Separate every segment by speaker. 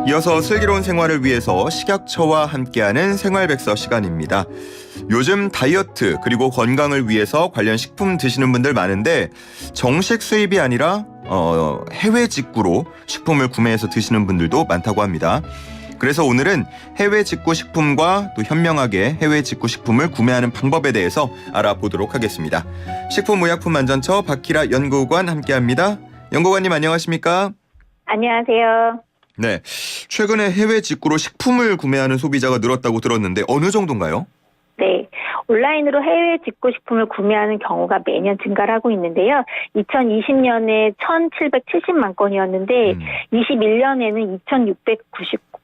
Speaker 1: 이어서 슬기로운 생활을 위해서 식약처와 함께하는 생활백서 시간입니다. 요즘 다이어트 그리고 건강을 위해서 관련 식품 드시는 분들 많은데 정식 수입이 아니라 해외 직구로 식품을 구매해서 드시는 분들도 많다고 합니다. 그래서 오늘은 해외 직구 식품과 또 현명하게 해외 직구 식품을 구매하는 방법에 대해서 알아보도록 하겠습니다. 식품의약품안전처 박희라 연구관 함께합니다. 연구관님 안녕하십니까?
Speaker 2: 안녕하세요.
Speaker 1: 네, 최근에 해외 직구로 식품을 구매하는 소비자가 늘었다고 들었는데 어느 정도인가요?
Speaker 2: 네, 온라인으로 해외 직구 식품을 구매하는 경우가 매년 증가를 하고 있는데요. 2020년에 1,770만 건이었는데 21년에는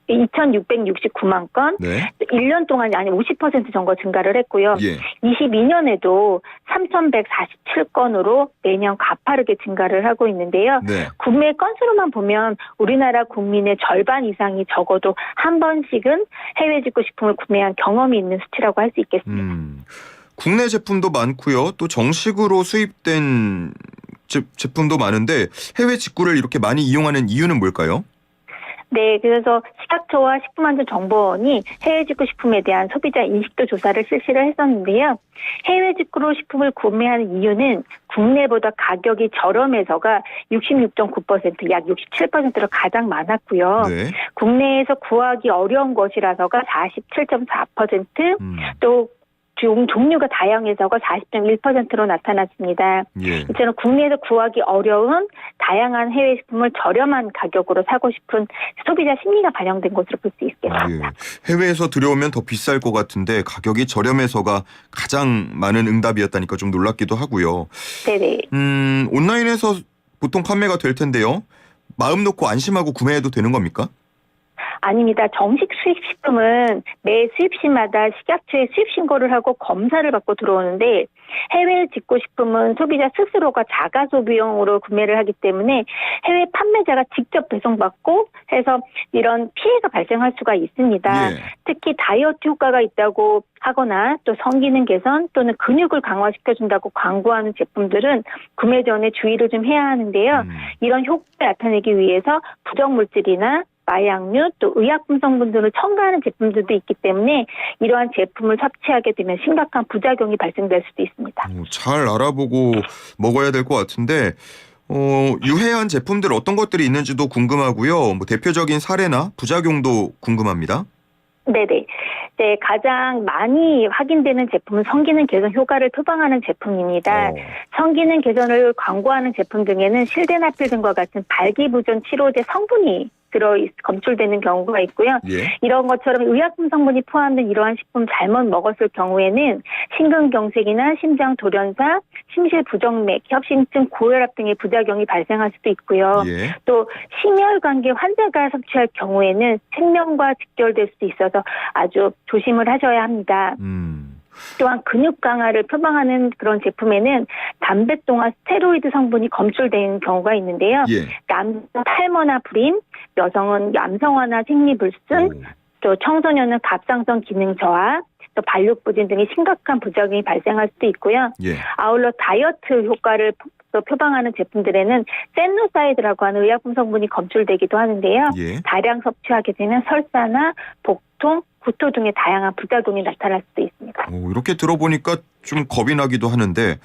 Speaker 2: 2,669만 건,
Speaker 1: 네.
Speaker 2: 1년 동안 약 50% 정도 증가를 했고요.
Speaker 1: 예.
Speaker 2: 22년에도 3,147건으로 매년 가파르게 증가를 하고 있는데요.
Speaker 1: 네.
Speaker 2: 구매 건수로만 보면 우리나라 국민의 절반 이상이 적어도 한 번씩은 해외 직구 식품을 구매한 경험이 있는 수치라고 할 수 있겠습니다.
Speaker 1: 국내 제품도 많고요. 또 정식으로 수입된 제품도 많은데 해외 직구를 이렇게 많이 이용하는 이유는 뭘까요?
Speaker 2: 네, 그래서 식약처와 식품안전정보원이 해외 직구 식품에 대한 소비자 인식도 조사를 실시를 했었는데요. 해외 직구로 식품을 구매하는 이유는 국내보다 가격이 저렴해서가 66.9%, 약 67%로 가장 많았고요.
Speaker 1: 네.
Speaker 2: 국내에서 구하기 어려운 것이라서가 47.4%, 또 종류가 다양해서가 40.1%로 나타났습니다.
Speaker 1: 예.
Speaker 2: 이처럼 국내에서 구하기 어려운 다양한 해외 식품을 저렴한 가격으로 사고 싶은 소비자 심리가 반영된 것으로 볼 수 있겠습니다.
Speaker 1: 예. 해외에서 들여오면 더 비쌀 것 같은데 가격이 저렴해서가 가장 많은 응답이었다니까 좀 놀랍기도 하고요.
Speaker 2: 네네.
Speaker 1: 온라인에서 보통 판매가 될 텐데요. 마음 놓고 안심하고 구매해도 되는 겁니까?
Speaker 2: 아닙니다. 정식 수입 식품은 매 수입시마다 식약처에 수입 신고를 하고 검사를 받고 들어오는데 해외 직구 식품은 소비자 스스로가 자가 소비용으로 구매를 하기 때문에 해외 판매자가 직접 배송받고 해서 이런 피해가 발생할 수가 있습니다.
Speaker 1: 예.
Speaker 2: 특히 다이어트 효과가 있다고 하거나 또 성기능 개선 또는 근육을 강화시켜준다고 광고하는 제품들은 구매 전에 주의를 좀 해야 하는데요. 이런 효과를 나타내기 위해서 부정물질이나 마약류 또 의약품 성분들을 첨가하는 제품들도 있기 때문에 이러한 제품을 섭취하게 되면 심각한 부작용이 발생될 수도 있습니다.
Speaker 1: 잘 알아보고 먹어야 될 것 같은데 유해한 제품들 어떤 것들이 있는지도 궁금하고요. 뭐 대표적인 사례나 부작용도 궁금합니다.
Speaker 2: 네네. 네, 가장 많이 확인되는 제품은 성기능 개선 효과를 표방하는 제품입니다. 성기능 개선을 광고하는 제품 중에는 실데나필 등과 같은 발기부전 치료제 성분이 검출되는 경우가 있고요.
Speaker 1: 예.
Speaker 2: 이런 것처럼 의약품 성분이 포함된 이러한 식품 잘못 먹었을 경우에는 심근경색이나 심장돌연사, 심실부정맥, 협심증, 고혈압 등의 부작용이 발생할 수도 있고요.
Speaker 1: 예.
Speaker 2: 또 심혈관계 환자가 섭취할 경우에는 생명과 직결될 수도 있어서 아주 조심을 하셔야 합니다. 또한 근육 강화를 표방하는 그런 제품에는 담배동화 스테로이드 성분이 검출되는 경우가 있는데요.
Speaker 1: 예.
Speaker 2: 남성 탈모나 불임, 여성은 얌성화나 생리불순, 또 청소년은 갑상선 기능 저하, 또 발육부진 등의 심각한 부작용이 발생할 수도 있고요.
Speaker 1: 예.
Speaker 2: 아울러 다이어트 효과를 또 표방하는 제품들에는 센노사이드라고 하는 의약품 성분이 검출되기도 하는데요.
Speaker 1: 예.
Speaker 2: 다량 섭취하게 되면 설사나 복통, 구토 등의 다양한 부작용이 나타날 수도 있습니다.
Speaker 1: 이렇게 들어보니까 좀 겁이 나기도 하는데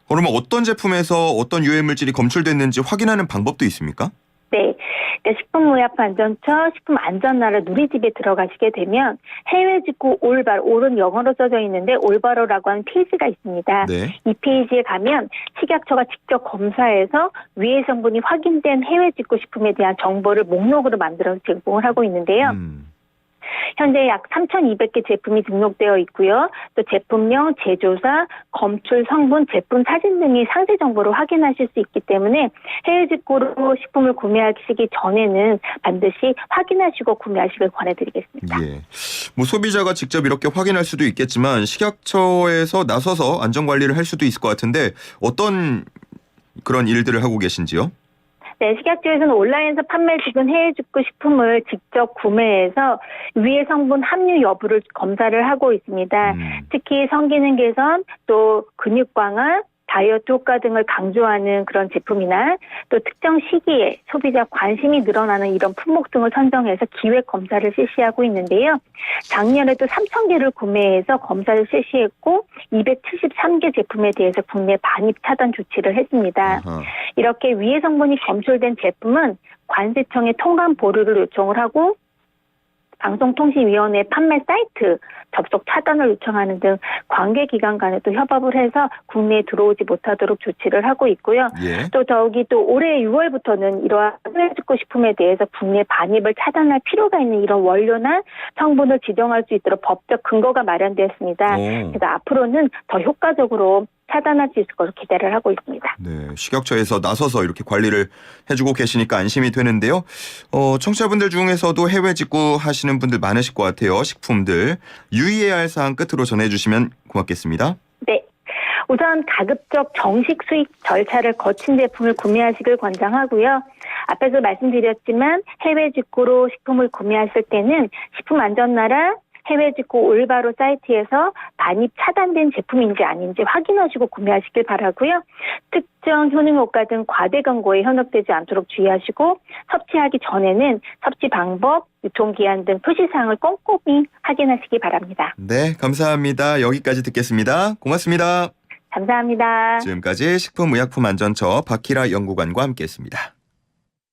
Speaker 1: 그러면 어떤 제품에서 어떤 유해물질이 검출됐는지 확인하는 방법도 있습니까?
Speaker 2: 네. 식품의약품안전처 식품안전나라 누리집에 들어가시게 되면 해외 직구 올바로, 올은 영어로 써져 있는데 올바로라고 하는 페이지가 있습니다.
Speaker 1: 네.
Speaker 2: 이 페이지에 가면 식약처가 직접 검사해서 위해 성분이 확인된 해외 직구 식품에 대한 정보를 목록으로 만들어 제공을 하고 있는데요. 현재 약 3,200개 제품이 등록되어 있고요. 또 제품명, 제조사, 검출 성분, 제품 사진 등의 상세 정보를 확인하실 수 있기 때문에 해외 직구로 식품을 구매하시기 전에는 반드시 확인하시고 구매하시길 권해드리겠습니다.
Speaker 1: 예. 뭐 소비자가 직접 이렇게 확인할 수도 있겠지만 식약처에서 나서서 안전관리를 할 수도 있을 것 같은데 어떤 그런 일들을 하고 계신지요?
Speaker 2: 네, 식약처에서는 온라인에서 판매 중인 해외 직구 식품을 직접 구매해서 위해 성분 함유 여부를 검사를 하고 있습니다. 특히 성기능 개선, 또 근육 강화, 다이어트 효과 등을 강조하는 그런 제품이나 또 특정 시기에 소비자 관심이 늘어나는 이런 품목 등을 선정해서 기획 검사를 실시하고 있는데요. 작년에도 3,000개를 구매해서 검사를 실시했고 273개 제품에 대해서 국내 반입 차단 조치를 했습니다.
Speaker 1: 아하.
Speaker 2: 이렇게 위해 성분이 검출된 제품은 관세청에 통관 보류를 요청을 하고 방송통신위원회 판매 사이트 접속 차단을 요청하는 등 관계기관 간에 또 협업을 해서 국내에 들어오지 못하도록 조치를 하고 있고요.
Speaker 1: 예.
Speaker 2: 또 더욱이 또 올해 6월부터는 이러한 해외직구 식품에 대해서 국내 반입을 차단할 필요가 있는 이런 원료나 성분을 지정할 수 있도록 법적 근거가 마련되었습니다.
Speaker 1: 오.
Speaker 2: 그래서 앞으로는 더 효과적으로 차단할 수 있을 것으로 기대를 하고 있습니다.
Speaker 1: 네, 식약처에서 나서서 이렇게 관리를 해주고 계시니까 안심이 되는데요. 청취자분들 중에서도 해외 직구 하시는 분들 많으실 것 같아요. 식품들 유의해야 할 사항 끝으로 전해주시면 고맙겠습니다.
Speaker 2: 네. 우선 가급적 정식 수입 절차를 거친 제품을 구매하시길 권장하고요. 앞에서 말씀드렸지만 해외 직구로 식품을 구매하실 때는 식품안전나라 해외 직구 올바로 사이트에서 반입 차단된 제품인지 아닌지 확인하시고 구매하시길 바라고요. 특정 효능효과 등 과대 광고에 현혹되지 않도록 주의하시고 섭취하기 전에는 섭취 방법, 유통기한 등 표시사항을 꼼꼼히 확인하시기 바랍니다.
Speaker 1: 네, 감사합니다. 여기까지 듣겠습니다. 고맙습니다.
Speaker 2: 감사합니다.
Speaker 1: 지금까지 식품의약품안전처 박희라 연구관과 함께했습니다.